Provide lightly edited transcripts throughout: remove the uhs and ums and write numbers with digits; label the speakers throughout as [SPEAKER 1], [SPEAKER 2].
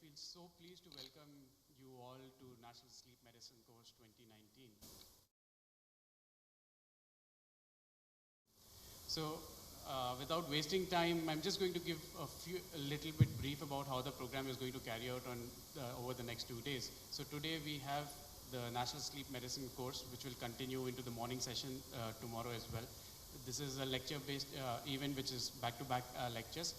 [SPEAKER 1] feel so pleased to welcome you all to National Sleep Medicine Course 2019. So, without wasting time, I'm just going to give a little bit brief about how the program is going to carry out on over the next 2 days. So today we have the National Sleep Medicine course, which will continue into the morning session tomorrow as well. This is a lecture-based event, which is back-to-back lectures.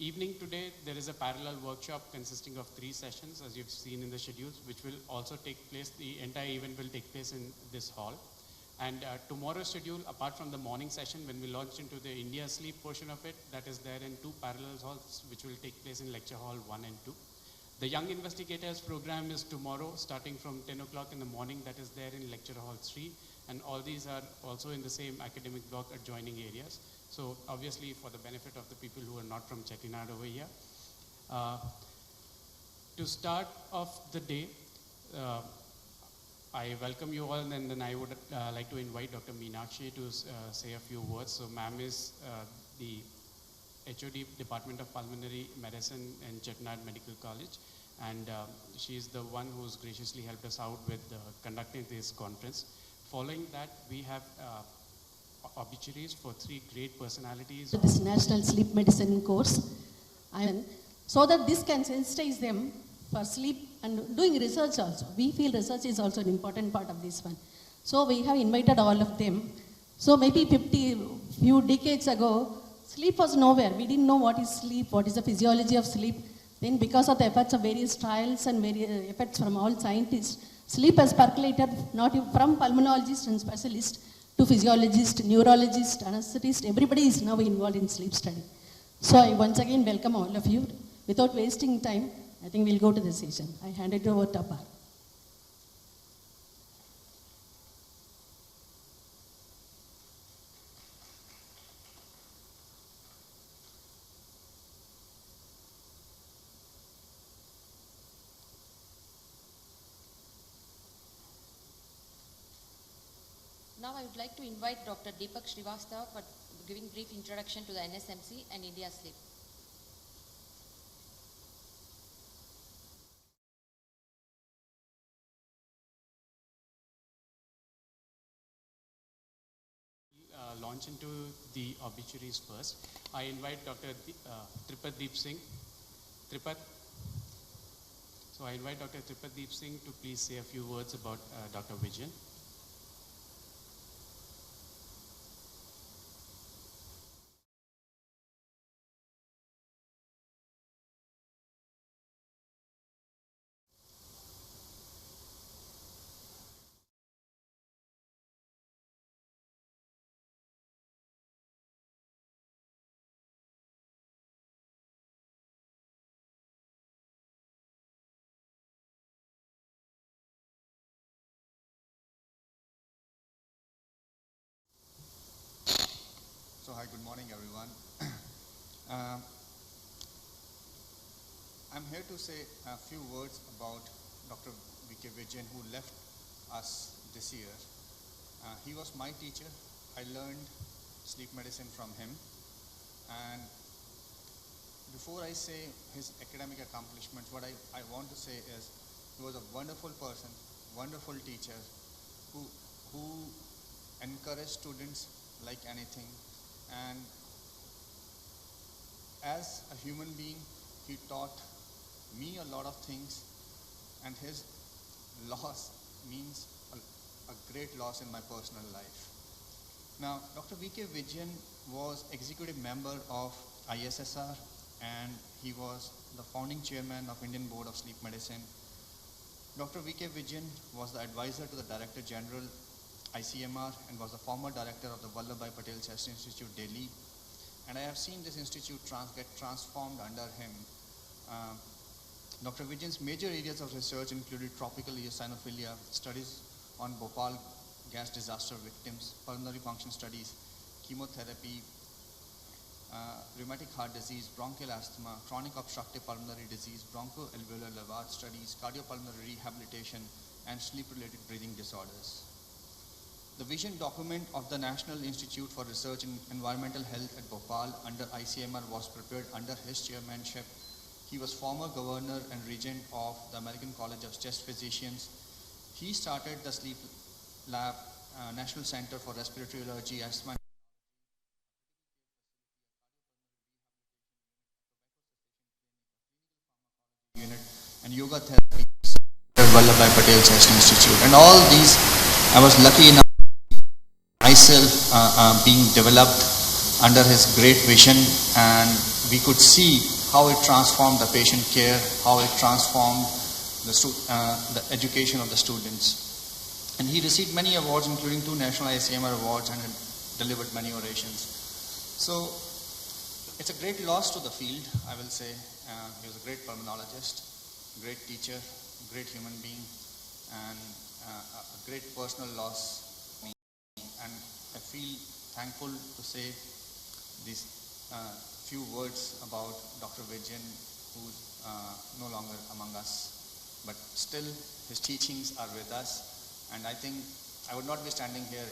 [SPEAKER 1] Evening today, there is a parallel workshop consisting of 3 sessions, as you've seen in the schedules, which will also take place. The entire event will take place in this hall. And tomorrow's schedule, apart from the morning session, when we launch into the India sleep portion of it, that is there in 2 parallel halls, which will take place in lecture hall 1 and 2. The Young Investigators program is tomorrow, starting from 10 o'clock in the morning. That is there in lecture hall 3. And all these are also in the same academic block adjoining areas. So obviously, for the benefit of the people who are not from Chettinad over here. To start off the day, I welcome you all, and then I would like to invite Dr. Meenakshi to say a few words. So ma'am is the HOD Department of Pulmonary Medicine in Chettinad Medical College, and she is the one who's graciously helped us out with conducting this conference. Following that, we have obituaries for 3 great personalities.
[SPEAKER 2] This National Sleep Medicine course, and so that this can sensitize them for sleep and doing research also. We feel research is also an important part of this one. So we have invited all of them. So maybe few decades ago, sleep was nowhere. We didn't know what is sleep, what is the physiology of sleep. Then because of the efforts of various trials and various efforts from all scientists, sleep has percolated not from pulmonologists and specialists to physiologists, neurologists, anesthetists. Everybody is now involved in sleep study. So I once again welcome all of you. Without wasting time, I think we'll go to the session. I hand it over to Apar.
[SPEAKER 3] Now I would like to invite Dr. Deepak Srivastava for giving brief introduction to the NSMC and India Sleep.
[SPEAKER 1] Launch into the obituaries first. I invite Dr. Tripadeep Singh. Tripat. So I invite Dr. Tripadeep Singh to please say a few words about Dr. Vijayan.
[SPEAKER 4] So hi, good morning everyone. I'm here to say a few words about Dr. V.K. Vijayan, who left us this year. He was my teacher. I learned sleep medicine from him. And before I say his academic accomplishments, what I want to say is he was a wonderful person, wonderful teacher who encouraged students like anything. And as a human being, he taught me a lot of things, and his loss means a great loss in my personal life. Now, Dr. V.K. Vijayan was executive member of ISSR, and he was the founding chairman of Indian Board of Sleep Medicine. Dr. V.K. Vijayan was the advisor to the Director General ICMR and was the former director of the Vallabhbhai Patel Chest Institute, Delhi. And I have seen this institute get transformed under him. Dr. Vijayan's major areas of research included tropical eosinophilia, studies on Bhopal gas disaster victims, pulmonary function studies, chemotherapy, rheumatic heart disease, bronchial asthma, chronic obstructive pulmonary disease, bronchoalveolar lavage studies, cardiopulmonary rehabilitation, and sleep-related breathing disorders. The vision document of the National Institute for Research in Environmental Health at Bhopal under ICMR was prepared under his chairmanship, He was former governor and regent of the American College of Chest Physicians. He started the sleep lab, National Center for Respiratory Allergy, Asthma unit, and yoga therapy at Vallabhbhai Patel Chest Institute. And all these, I was lucky enough myself being developed under his great vision, and we could see how it transformed the patient care, how it transformed the education of the students. And he received many awards, including 2 national ICMR awards, and had delivered many orations. So it's a great loss to the field, I will say. He was a great pulmonologist, great teacher, great human being, and a great personal loss to me. And I feel thankful to say these few words about Dr. Vijayan, who's no longer among us, but still his teachings are with us, and I think I would not be standing here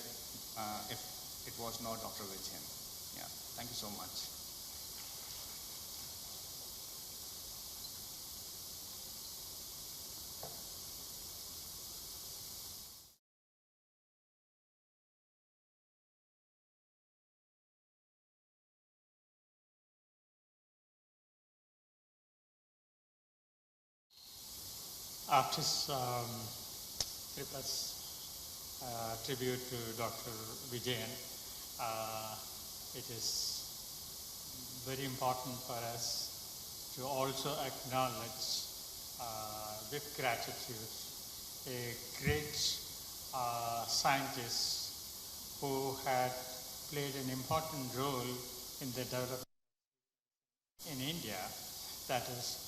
[SPEAKER 4] if it was not Dr. Vijayan. Yeah, thank you so much.
[SPEAKER 5] After Kripa's tribute to Dr. Vijayan, it is very important for us to also acknowledge with gratitude a great scientist who had played an important role in the development in India, that is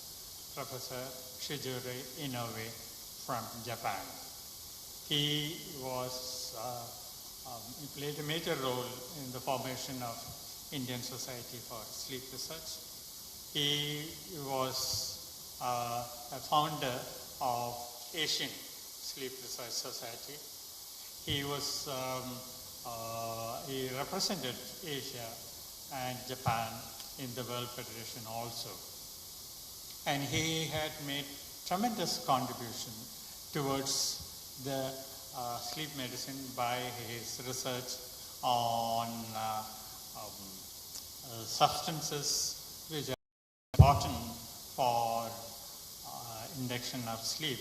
[SPEAKER 5] Professor Shizure Inoue from Japan. He played a major role in the formation of Indian Society for Sleep Research. He was a founder of Asian Sleep Research Society. He represented Asia and Japan in the World Federation also. And he had made tremendous contribution towards the sleep medicine by his research on substances which are important for induction of sleep,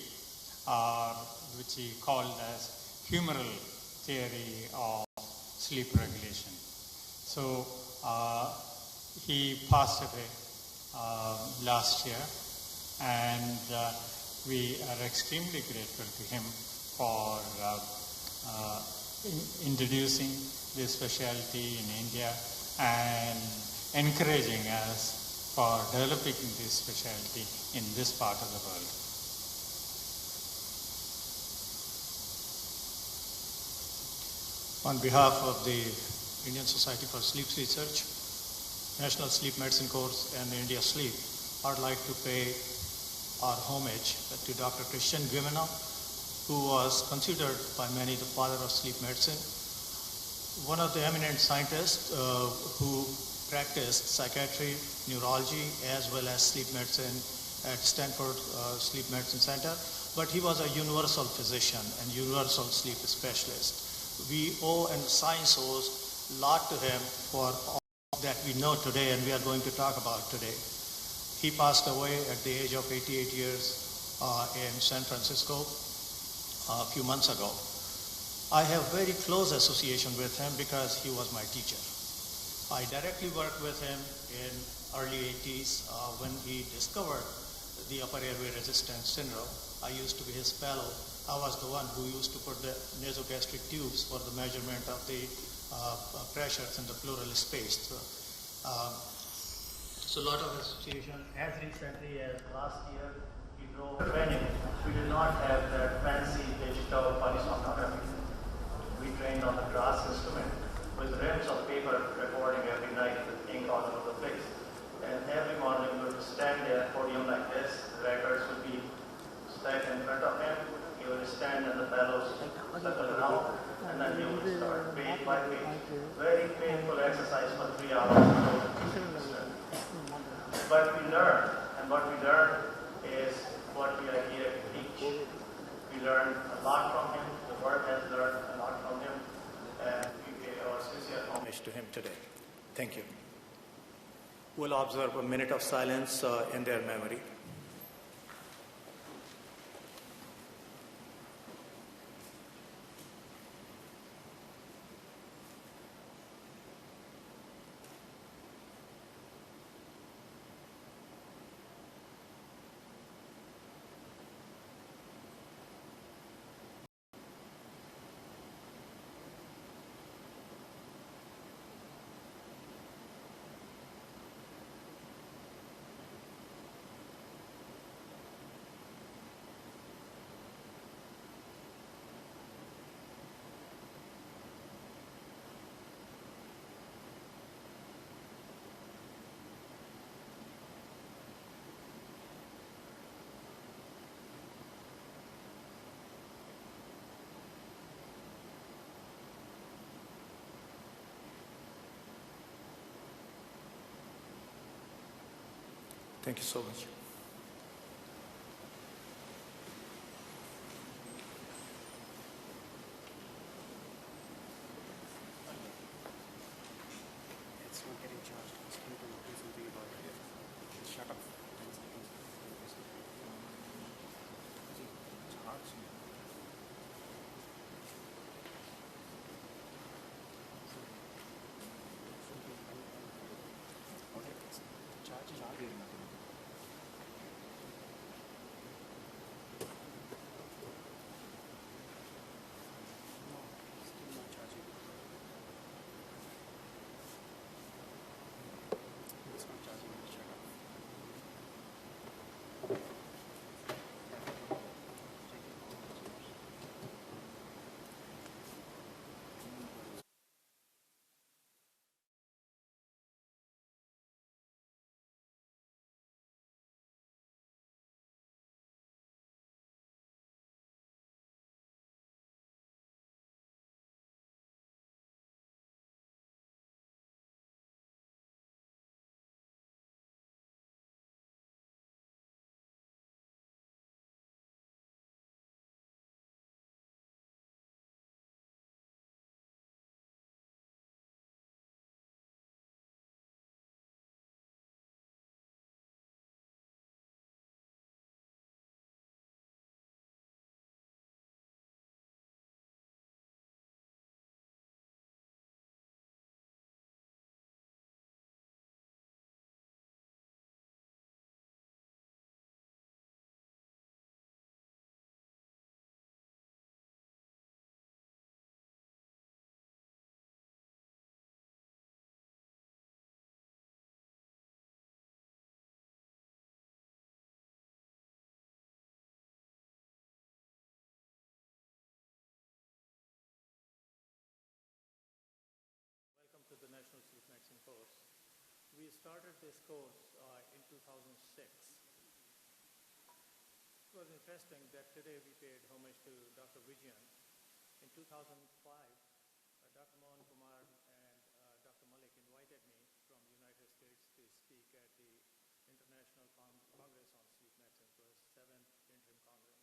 [SPEAKER 5] which he called as humoral theory of sleep regulation. So he passed away last year, and we are extremely grateful to him for introducing this specialty in India and encouraging us for developing this specialty in this part of the world.
[SPEAKER 6] On behalf of the Indian Society for Sleep Research, National Sleep Medicine Course, and India Sleep, I'd like to pay our homage to Dr. Christian Guilleminault, who was considered by many the father of sleep medicine, one of the eminent scientists who practiced psychiatry, neurology, as well as sleep medicine at Stanford Sleep Medicine Center, but he was a universal physician and universal sleep specialist. We owe, and science owes, a lot to him for all that we know today and we are going to talk about today. He passed away at the age of 88 years in San Francisco a few months ago. I have very close association with him because he was my teacher. I directly worked with him in early 80s when he discovered the upper airway resistance syndrome. I used to be his fellow. I was the one who used to put the nasogastric tubes for the measurement of the pressures in the pleural space. So a lot of association. As recently as last year, we drove training. We did not have that fancy digital polysomnography. We trained on the brass instrument with reams of paper recording every night with ink all over the place. And every morning we would stand there, podium like this, the records would be stacked in front of him. He would stand in the bellows, circle around, and then he would start page by page. Very painful exercise for 3 hours. But we learned, and And what we learn is what we are here to teach. We learn a lot from him. The world has learned a lot from him. And we pay our sincere homage to him today. Thank you. We'll observe a minute of silence in their memory. Thank you so much.
[SPEAKER 1] It's not getting charged. It's going to do something about it. Shut up. 10 seconds. Charge. Charge.
[SPEAKER 6] Welcome to the National Sleep Medicine course. We started this course in 2006. It was interesting that today we paid homage to Dr. Vijayan. In 2005, Dr. Mohan Kumar and Dr. Malik invited me from the United States to speak at the International Congress on Sleep Medicine. It was 7th Interim Congress.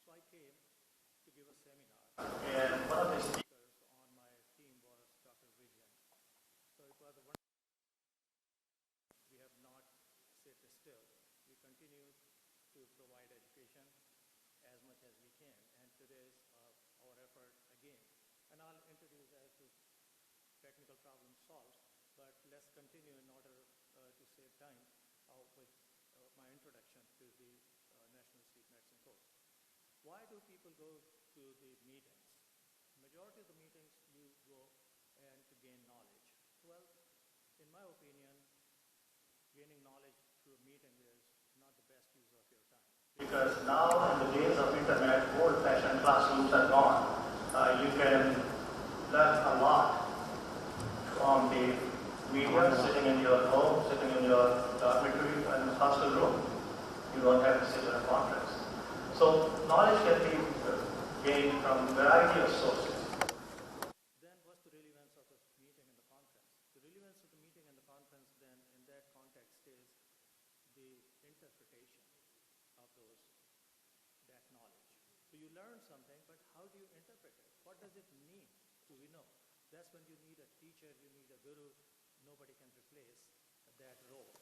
[SPEAKER 6] So I came to give a seminar. And one of the speakers on my team was Dr. Vijayan. So it was a wonderful. We have not sit still. We continue to provide education as much as we can. And today is our effort again. And I'll introduce as the technical problem solved. But let's continue in order to save time with my introduction to the National Sleep Medicine course. Why do people go to the meetings? Majority of the meetings you go and to gain knowledge. Well, in my opinion, gaining knowledge through a meeting is not the best use of your time. Because now in the days of internet, old-fashioned classrooms are gone. You can learn a lot from the media, sitting in your home, sitting in your dormitory and hostel room. You don't have to sit in a conference. So knowledge can be gained from a variety of sources. Then what's the relevance of the meeting and the conference? The relevance of the meeting and the conference then in that context is the interpretation. learn something, but how do you interpret it? What does it mean? Do we know? That's when you need a teacher, you need a guru. Nobody can replace that role.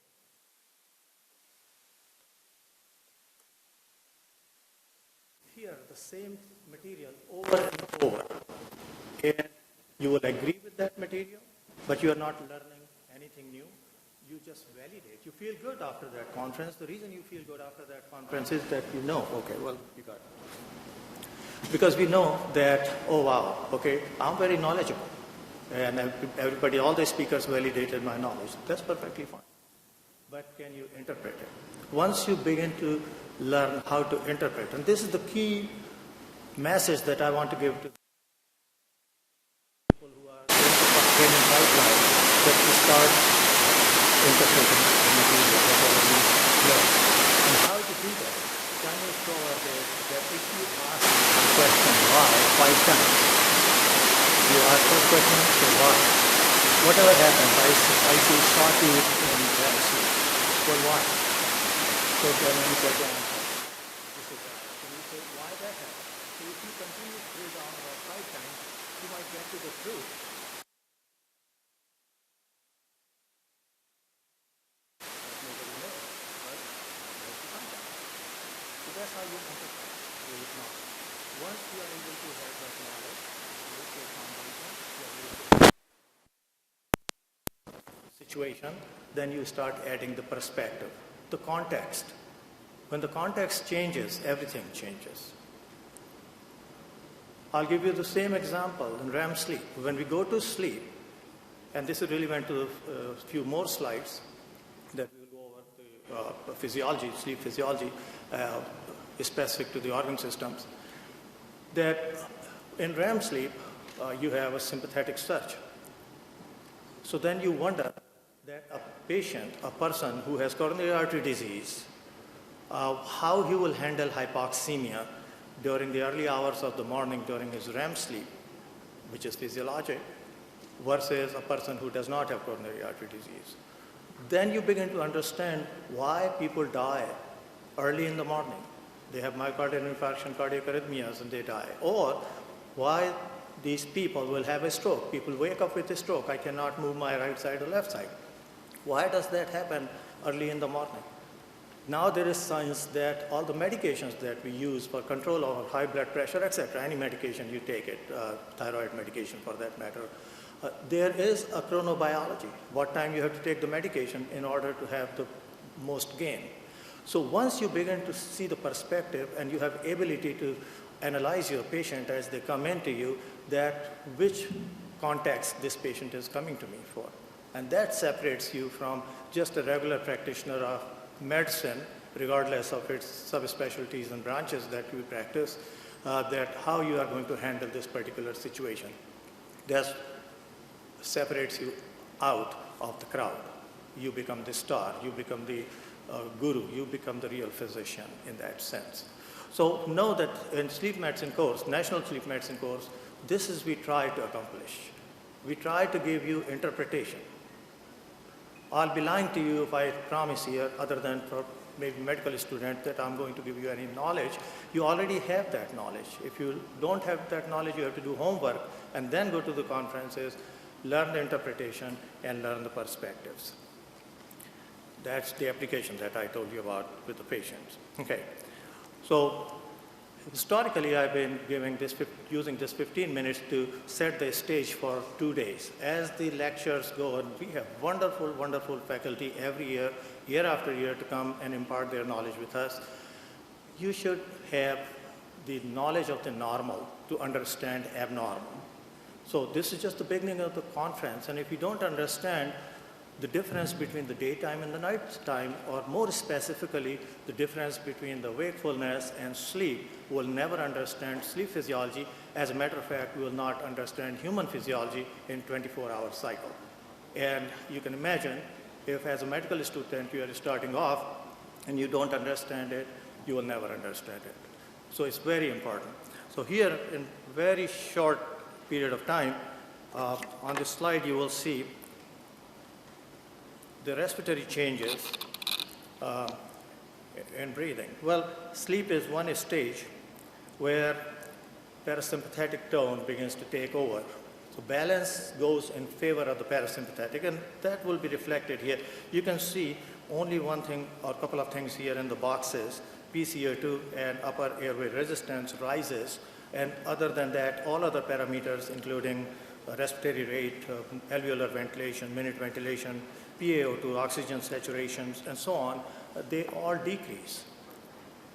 [SPEAKER 6] Here, the same material over and over. And you will agree with that material, but you are not learning anything new. You just validate. You feel good after that conference. The reason you feel good after that conference is that you know, okay, well, you got it. Because we know that, oh wow, okay, I'm very knowledgeable. And everybody, all the speakers validated my knowledge. That's perfectly fine. But can you interpret it? Once you begin to learn how to interpret, and this is the key message that I want to give to people who are training pipeline, that you start interpreting the material, whatever you learn. And how to do that? Chinese proverb is that if you ask a question why 5 times, you ask a question, so why? Whatever happens, I should start you in Genesis. Well, why? So then you get the answer. This is that. And you say, why that happened? So if you continue to drill down about 5 times, you might get to the truth. Nobody knows, right? Where's the contact? So that's how you interpret with knowledge. Once you are able to have that knowledge, with your foundation, you are able to situation, then you start adding the perspective, the context. When the context changes, everything changes. I'll give you the same example in REM sleep. When we go to sleep, and this really went to a few more slides that we will go over the physiology, sleep physiology, specific to the organ systems, that in REM sleep, you have a sympathetic surge. So then you wonder that a patient, a person who has coronary artery disease, how he will handle hypoxemia during the early hours of the morning during his REM sleep, which is physiologic, versus a person who does not have coronary artery disease. Then you begin to understand why people die early in the morning. They have myocardial infarction, cardiac arrhythmias, and they die. Or why these people will have a stroke. People wake up with a stroke. I cannot move my right side or left side. Why does that happen early in the morning? Now there is science that all the medications that we use for control of high blood pressure, etc., any medication you take it, thyroid medication for that matter, there is a chronobiology, what time you have to take the medication in order to have the most gain. So once you begin to see the perspective and you have ability to analyze your patient as they come into you, that which context this patient is coming to me for. And that separates you from just a regular practitioner of medicine, regardless of its subspecialties and branches that you practice, that how you are going to handle this particular situation. That separates you out of the crowd. You become the star, you become the guru, you become the real physician in that sense. So know that in sleep medicine course, National Sleep Medicine course, this is we try to accomplish. We try to give you interpretation. I'll be lying to you if I promise here, other than for maybe medical student, that I'm going to give you any knowledge. You already have that knowledge. If you don't have that knowledge, you have to do homework and then go to the conferences, learn the interpretation, and learn the perspectives. That's the application that I told you about with the patients. Okay. So historically, I've been using this 15 minutes to set the stage for 2 days. As the lectures go on, we have wonderful, wonderful faculty every year, year after year, to come and impart their knowledge with us. You should have the knowledge of the normal to understand abnormal. So this is just the beginning of the conference, and if you don't understand the difference between the daytime and the nighttime, or more specifically, the difference between the wakefulness and sleep, will never understand sleep physiology. As a matter of fact, we will not understand human physiology in 24-hour cycle. And you can imagine, if as a medical student you are starting off and you don't understand it, you will never understand it. So it's very important. So here, in very short period of time, on this slide you will see the respiratory changes in breathing. Well, sleep is one stage where parasympathetic tone begins to take over. So balance goes in favor of the parasympathetic, and that will be reflected here. You can see only one thing or a couple of things here in the boxes. PCO2 and upper airway resistance rises, and other than that, all other parameters, including respiratory rate, alveolar ventilation, minute ventilation, PaO2, oxygen saturations, and so on, they all decrease.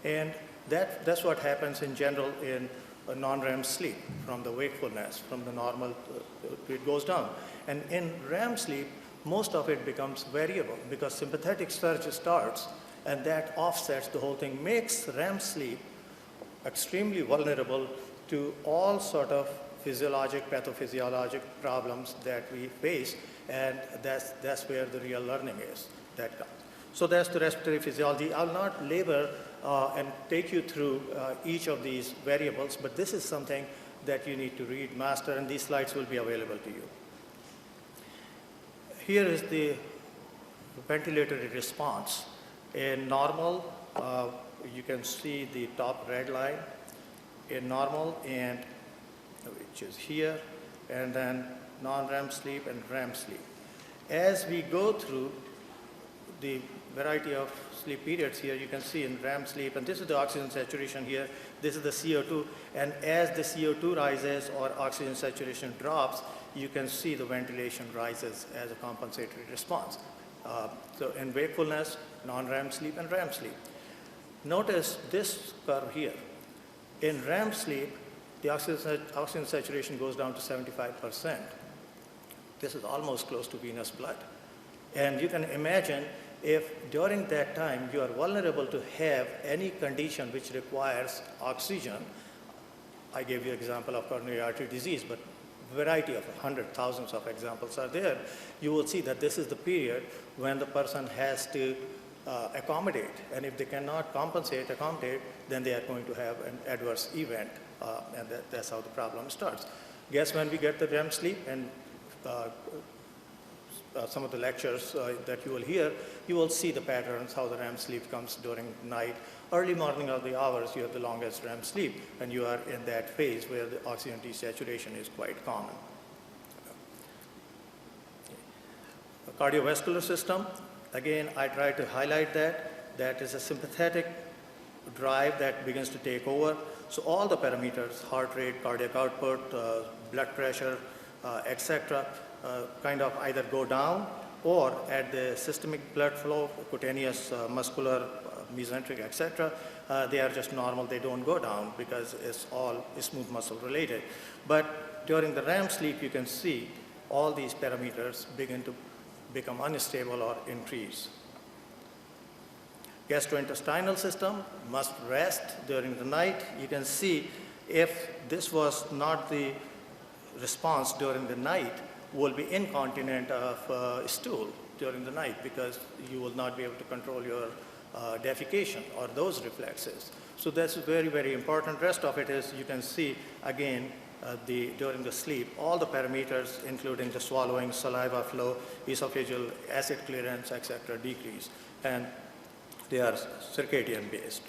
[SPEAKER 6] And that's what happens in general in a non-REM sleep, from the wakefulness, from the normal, it goes down. And in REM sleep, most of it becomes variable because sympathetic surge starts, and that offsets the whole thing, makes REM sleep extremely vulnerable to all sort of physiologic, pathophysiologic problems that we face, and that's where the real learning is. So that's the respiratory physiology. I'll not labor and take you through each of these variables, but this is something that you need to read, master, and these slides will be available to you. Here is the ventilatory response. In normal, you can see the top red line. In normal, and which is here, and then non-REM sleep and REM sleep. As we go through the variety of sleep periods here, you can see in REM sleep, and this is the oxygen saturation here, this is the CO2, and as the CO2 rises or oxygen saturation drops, you can see the ventilation rises as a compensatory response. So in wakefulness, non-REM sleep and REM sleep. Notice this curve here. In REM sleep, the oxygen saturation goes down to 75%. This is almost close to venous blood. And you can imagine if during that time you are vulnerable to have any condition which requires oxygen. I gave you an example of coronary artery disease, but a variety of thousands of examples are there. You will see that this is the period when the person has to accommodate, and if they cannot accommodate, then they are going to have an adverse event, and that's how the problem starts. Guess when we get the REM sleep, and some of the lectures that you will hear, you will see the patterns, how the REM sleep comes during night. Early morning of the hours, you have the longest REM sleep, and you are in that phase where the oxygen desaturation is quite common. The cardiovascular system, again, I try to highlight that is a sympathetic drive that begins to take over. So all the parameters, heart rate, cardiac output, blood pressure, etc., kind of either go down, or at the systemic blood flow, cutaneous, muscular, mesenteric, etc., they are just normal, they don't go down because it's all smooth muscle related. But during the REM sleep, you can see all these parameters begin to become unstable or increase. Gastrointestinal system must rest during the night. You can see if this was not the response during the night, will be incontinent of stool during the night because you will not be able to control your defecation or those reflexes. So that's very, very important. Rest of it is, you can see again, during the sleep, all the parameters, including the swallowing, saliva flow, esophageal acid clearance, etc., decrease, and they are circadian based.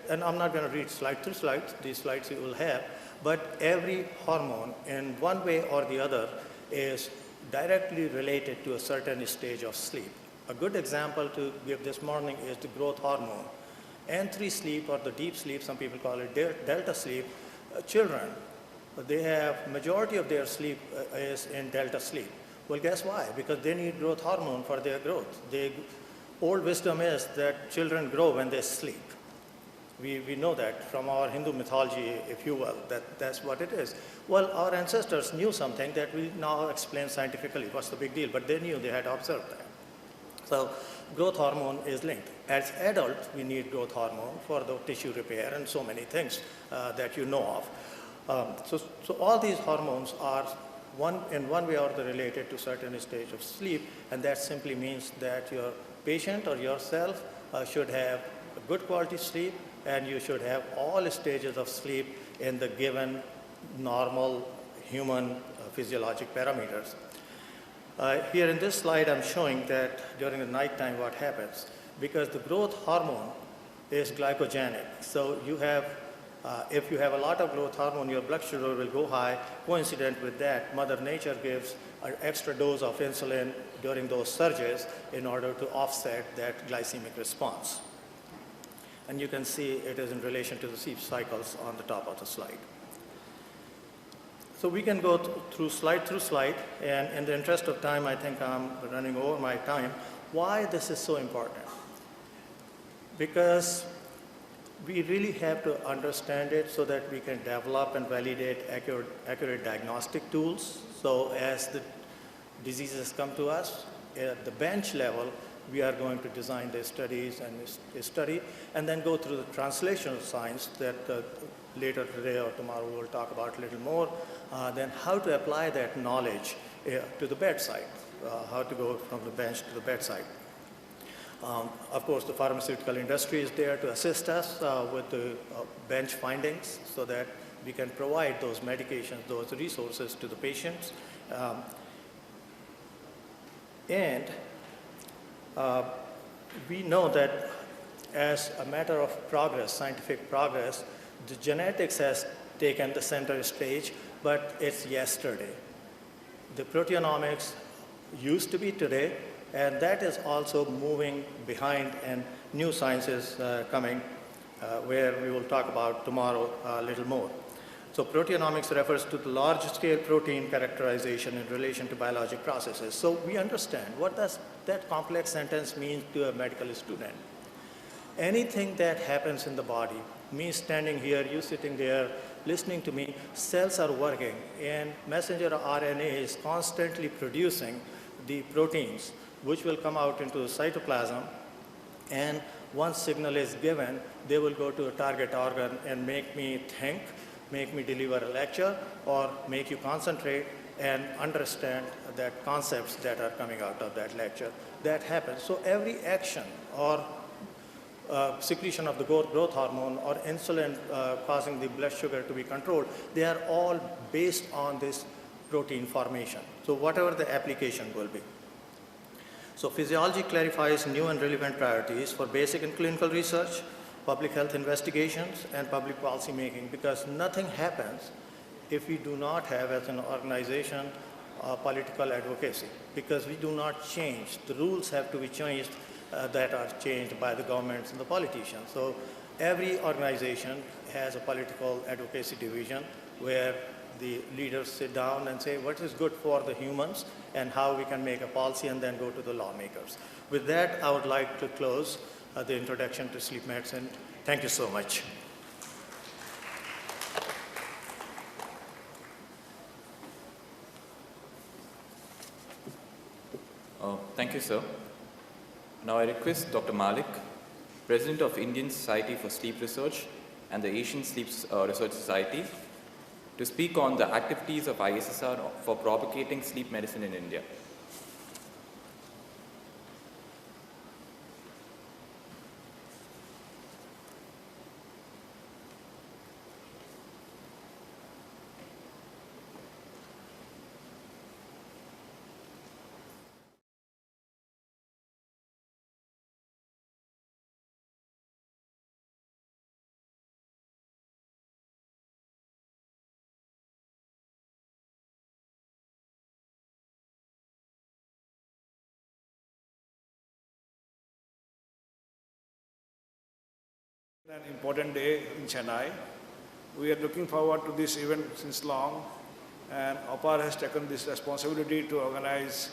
[SPEAKER 6] And I'm not going to read slide through slides, these slides you will have, but every hormone in one way or the other is directly related to a certain stage of sleep. A good example to give this morning is the growth hormone. N3 sleep, or the deep sleep, some people call it delta sleep, children, they have majority of their sleep is in delta sleep. Well, guess why? Because they need growth hormone for their growth. Old wisdom is that children grow when they sleep. We know that from our Hindu mythology, if you will, that's what it is. Well, our ancestors knew something that we now explain scientifically. What's the big deal? But they knew, they had observed that. So growth hormone is linked. As adults, we need growth hormone for the tissue repair and so many things that you know of. So all these hormones are in one way or other related to certain stage of sleep, and that simply means that your patient or yourself should have a good quality sleep, and you should have all stages of sleep in the given normal human physiologic parameters. Here in this slide, I'm showing that during the nighttime what happens. Because the growth hormone is glycogenic. So you have, if you have a lot of growth hormone, your blood sugar will go high. Coincident with that, Mother Nature gives an extra dose of insulin during those surges in order to offset that glycemic response. And you can see it is in relation to the sleep cycles on the top of the slide. So we can go through slide, and in the interest of time, I think I'm running over my time. Why this is so important? Because we really have to understand it so that we can develop and validate accurate diagnostic tools. So as the diseases come to us, at the bench level, we are going to design the studies and study, and then go through the translational science that later today or tomorrow we'll talk about a little more, then how to apply that knowledge to the bedside, how to go from the bench to the bedside. Of course, the pharmaceutical industry is there to assist us with the bench findings so that we can provide those medications, those resources to the patients. We know that as a matter of progress, scientific progress, the genetics has taken the center stage, but it's yesterday. The proteomics used to be today, and that is also moving behind, and new sciences coming, where we will talk about tomorrow a little more. So proteomics refers to the large-scale protein characterization in relation to biologic processes. So we understand what does that complex sentence mean to a medical student. Anything that happens in the body, me standing here, you sitting there, listening to me, cells are working, and messenger RNA is constantly producing the proteins, which will come out into the cytoplasm, and once signal is given, they will go to a target organ and make me think, make me deliver a lecture, or make you concentrate and understand that concepts that are coming out of that lecture. That happens. So every action or secretion of the growth hormone or insulin causing the blood sugar to be controlled, they are all based on this protein formation. So whatever the application will be. So physiology clarifies new and relevant priorities for basic and clinical research, public health investigations, and public policy making, because nothing happens if we do not have, as an organization, political advocacy, because we do not change. The rules have to be changed that are changed by the governments and the politicians. So every organization has a political advocacy division where the leaders sit down and say what is good for the humans and how we can make a policy, and then go to the lawmakers. With that, I would like to close the introduction to sleep medicine. Thank you so much.
[SPEAKER 7] Thank you, sir. Now I request Dr. Malik, President of Indian Society for Sleep Research and the Asian Sleep Research Society, to speak on the activities of ISSR for propagating sleep medicine in India.
[SPEAKER 8] An important day in Chennai. We are looking forward to this event since long, and OPAR has taken this responsibility to organize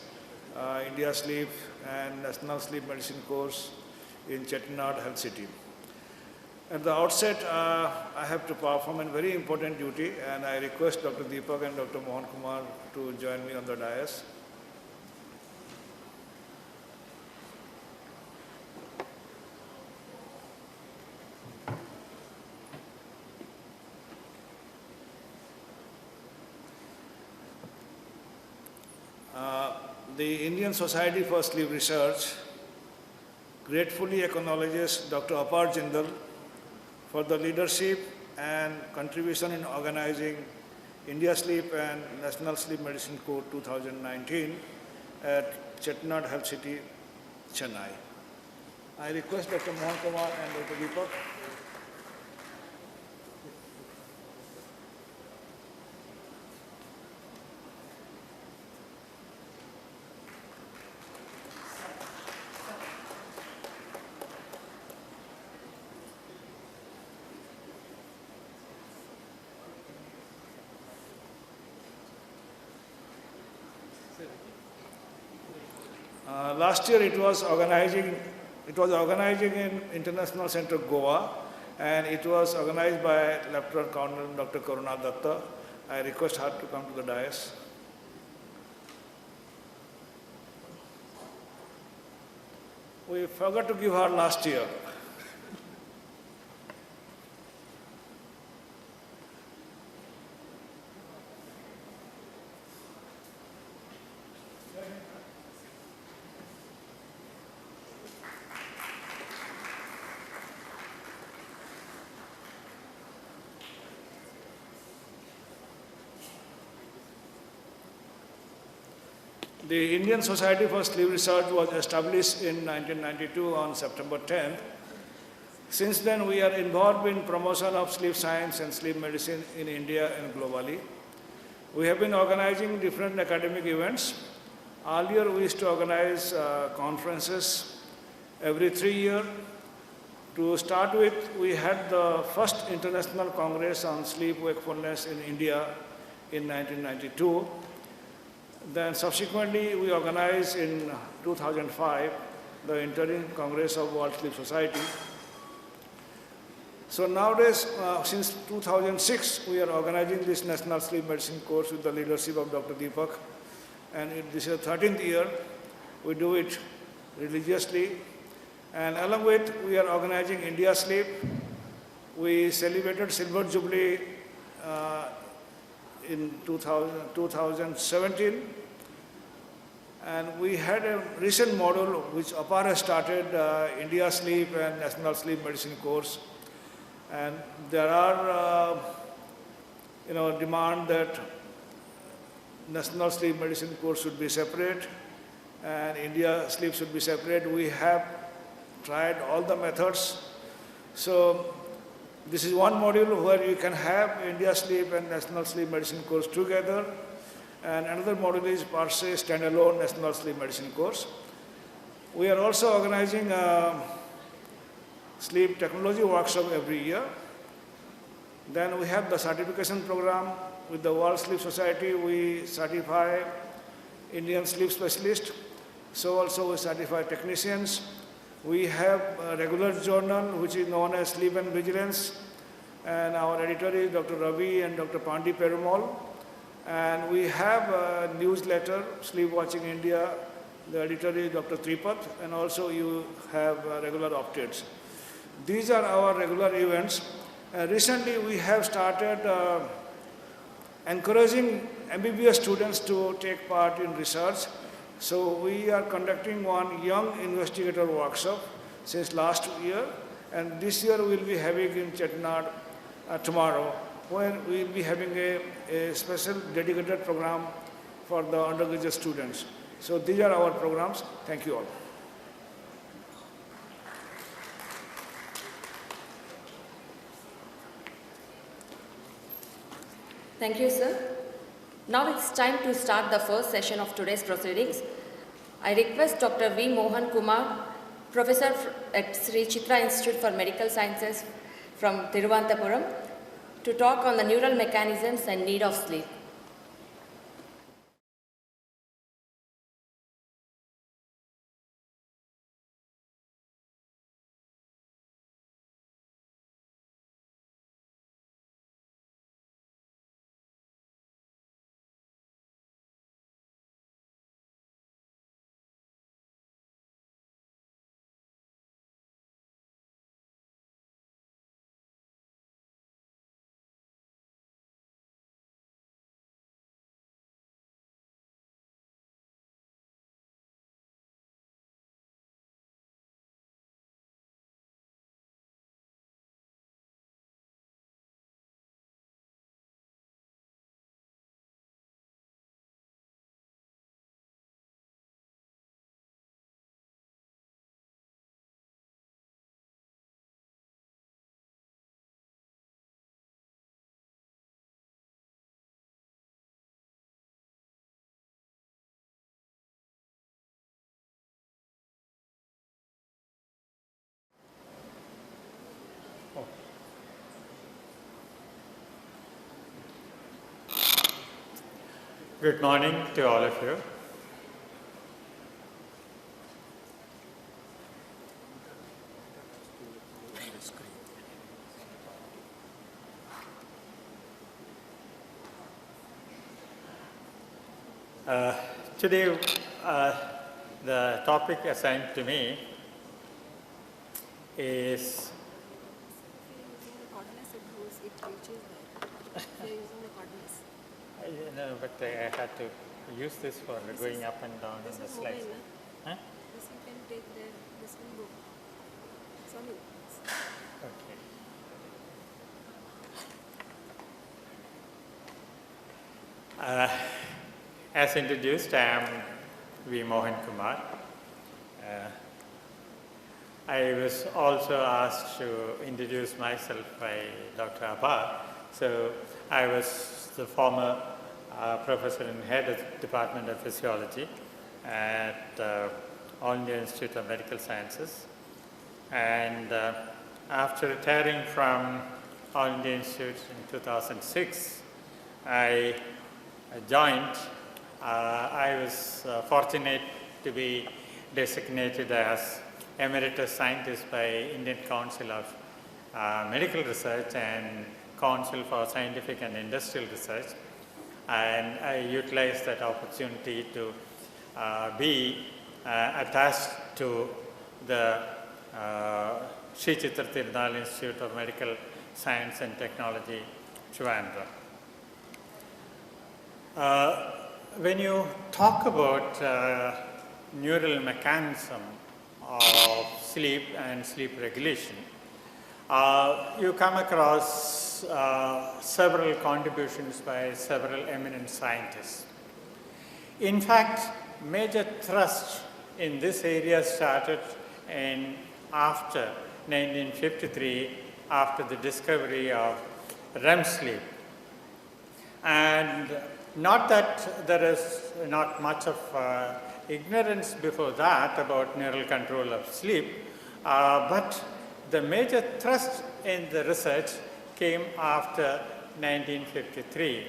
[SPEAKER 8] India Sleep and National Sleep Medicine course in Chettinad Health City. At the outset, I have to perform a very important duty, and I request Dr. Deepak and Dr. Mohan Kumar to join me on the dais. The Indian Society for Sleep Research gratefully acknowledges Dr. Apar Jindal for the leadership and contribution in organizing India Sleep and National Sleep Medicine Course 2019 at Chettinad Health City, Chennai. I request Dr. Mohan Kumar and Dr. Deepak. Last year it was organizing in International Center Goa, and it was organized by Lieutenant Colonel Dr. Karuna Datta. I request her to come to the dais. We forgot to give her last year. The Indian Society for Sleep Research was established in 1992 on September 10th. Since then, we are involved in promotion of sleep science and sleep medicine in India and globally. We have been organizing different academic events. Earlier, we used to organize conferences every 3 years. To start with, we had the first International Congress on Sleep Wakefulness in India in 1992. Then subsequently, we organized in 2005 the Interim Congress of World Sleep Society. So nowadays, since 2006, we are organizing this National Sleep Medicine course with the leadership of Dr. Deepak. And this is the 13th year. We do it religiously. And along with, we are organizing India Sleep. We celebrated Silver Jubilee in 2017. And we had a recent module which APAR has started, India Sleep and National Sleep Medicine course. And there are, demand that National Sleep Medicine course should be separate and India Sleep should be separate. We have tried all the methods. So this is one module where you can have India Sleep and National Sleep Medicine course together. And another module is per se standalone National Sleep Medicine course. We are also organizing a sleep technology workshop every year. Then we have the certification program with the World Sleep Society. We certify Indian sleep specialists. So also we certify technicians. We have a regular journal which is known as Sleep and Vigilance. And our editor is Dr. Ravi and Dr. Pandi Perumal. And we have a newsletter, Sleep Watching India. The editor is Dr. Tripat, and also you have regular updates. These are our regular events. Recently, we have started encouraging MBBS students to take part in research. So we are conducting one young investigator workshop since last year, and this year we'll be having in Chettinad tomorrow, where we'll be having a special dedicated program for the undergraduate students. So these are our programs. Thank you all.
[SPEAKER 3] Thank you, sir. Now it's time to start the first session of today's proceedings. I request Dr. V. Mohan Kumar, Professor at Sri Chitra Institute for Medical Sciences from Thiruvananthapuram, to talk on the neural mechanisms and need of sleep.
[SPEAKER 5] Good morning to all of you. Today, the topic assigned to me is but I had to use this for going up and down in the slides. Huh?
[SPEAKER 9] This you can take there, this will go. Sorry.
[SPEAKER 5] Okay. As introduced, I am V. Mohan Kumar. I was also asked to introduce myself by Dr. Abha. So I was the former professor and head of the Department of Physiology at All India Institute of Medical Sciences. And after retiring from All India Institute in 2006, I joined. I was fortunate to be designated as Emeritus Scientist by Indian Council of Medical Research and Council for Scientific and Industrial Research. And I utilized that opportunity to be attached to the Sri Chitra Tirunal Institute of Medical Science and Technology, Trivandrum. When you talk about neural mechanism of sleep and sleep regulation, you come across several contributions by several eminent scientists. In fact, major thrust in this area started after 1953, after the discovery of REM sleep. And not that there is not much of ignorance before that about neural control of sleep, but the major thrust in the research came after 1953.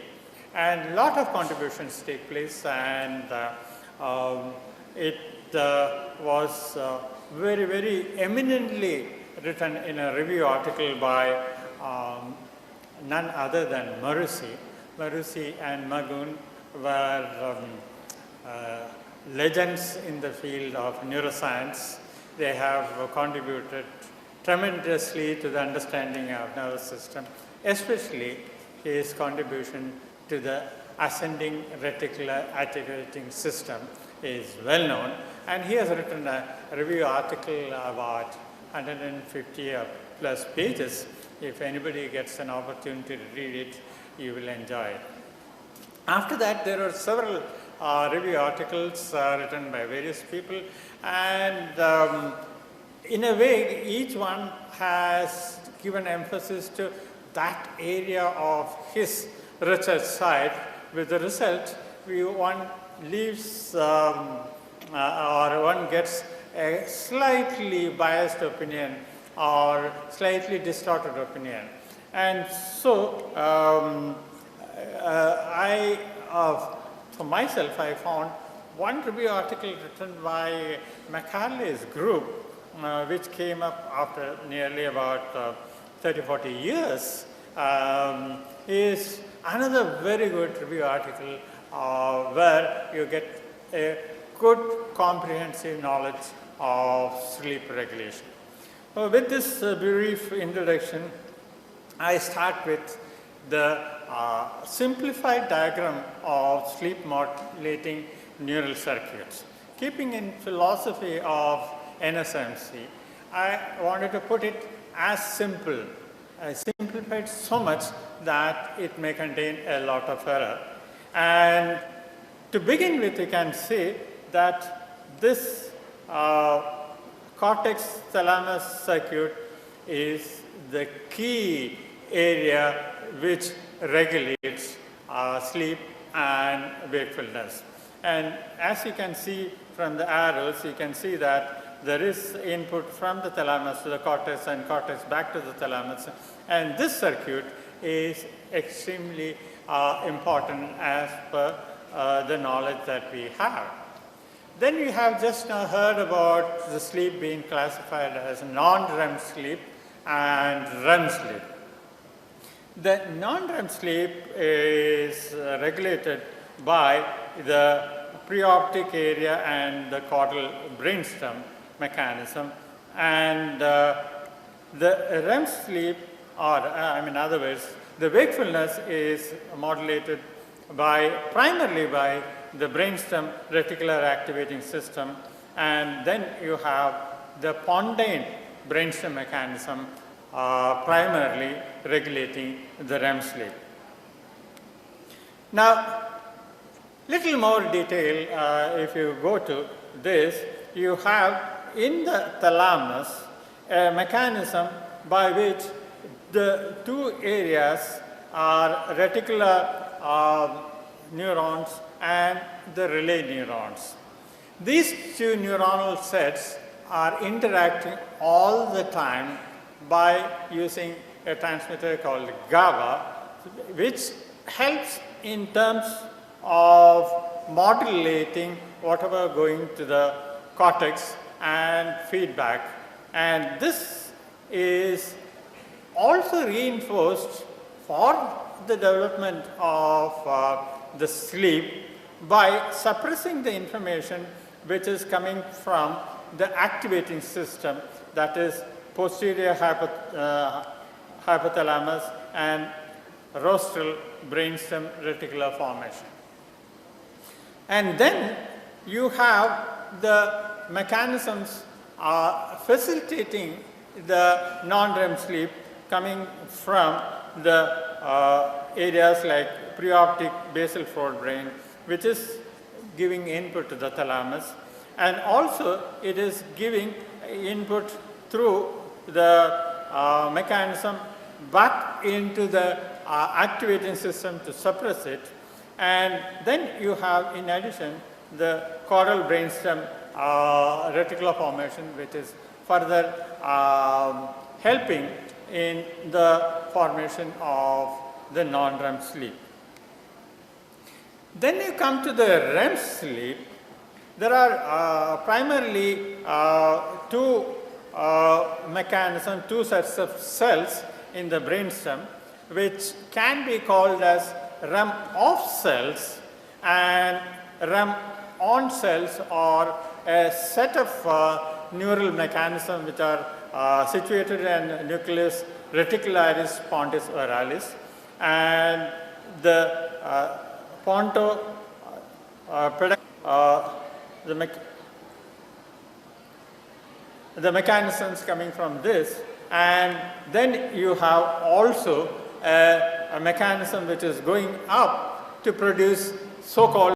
[SPEAKER 5] And a lot of contributions take place, and it was very, very eminently written in a review article by none other than Marusi. Marusi and Magoon were legends in the field of neuroscience. They have contributed tremendously to the understanding of nervous system, especially his contribution to the ascending reticular activating system is well known. And he has written a review article about 150 plus pages. If anybody gets an opportunity to read it, you will enjoy it. After that, there are several review articles written by various people, and in a way, each one has given emphasis to that area of his research side. With the result, one leaves or one gets a slightly biased opinion or slightly distorted opinion. And so, for myself, I found one review article written by McCarley's group, which came up after nearly about 30-40 years, is another very good review article where you get a good comprehensive knowledge of sleep regulation. With this brief introduction, I start with the simplified diagram of sleep modulating neural circuits. Keeping in philosophy of NSMC, I wanted to put it as simple. I simplified so much that it may contain a lot of error. And to begin with, you can see that this cortex thalamus circuit is the key area which regulates sleep and wakefulness. And as you can see from the arrows, you can see that there is input from the thalamus to the cortex and cortex back to the thalamus. And this circuit is extremely important as per the knowledge that we have. Then we have just now heard about the sleep being classified as non-REM sleep and REM sleep. The non-REM sleep is regulated by the preoptic area and the caudal brainstem mechanism, and the REM sleep, or in other words, the wakefulness is modulated primarily by the brainstem reticular activating system, and then you have the pondine brainstem mechanism primarily regulating the REM sleep. Now, little more detail, if you go to this, you have in the thalamus a mechanism by which the two areas are reticular neurons and the relay neurons. These two neuronal sets are interacting all the time by using a transmitter called GABA, which helps in terms of modulating whatever going to the cortex and feedback. And this is also reinforced for the development of the sleep by suppressing the information which is coming from the activating system, that is posterior hypothalamus and rostral brainstem reticular formation. And then you have the mechanisms facilitating the non-REM sleep coming from the areas like preoptic basal forebrain, which is giving input to the thalamus, and also it is giving input through the mechanism back into the activating system to suppress it. And then you have, in addition, the caudal brainstem reticular formation, which is further helping in the formation of the non-REM sleep. Then you come to the REM sleep. There are primarily two mechanisms, two sets of cells in the brainstem, which can be called as REM off cells and REM on cells, or a set of neural mechanisms which are situated in nucleus reticularis pons oralis, and the the mechanisms coming from this, and then you have also a mechanism which is going up to produce so-called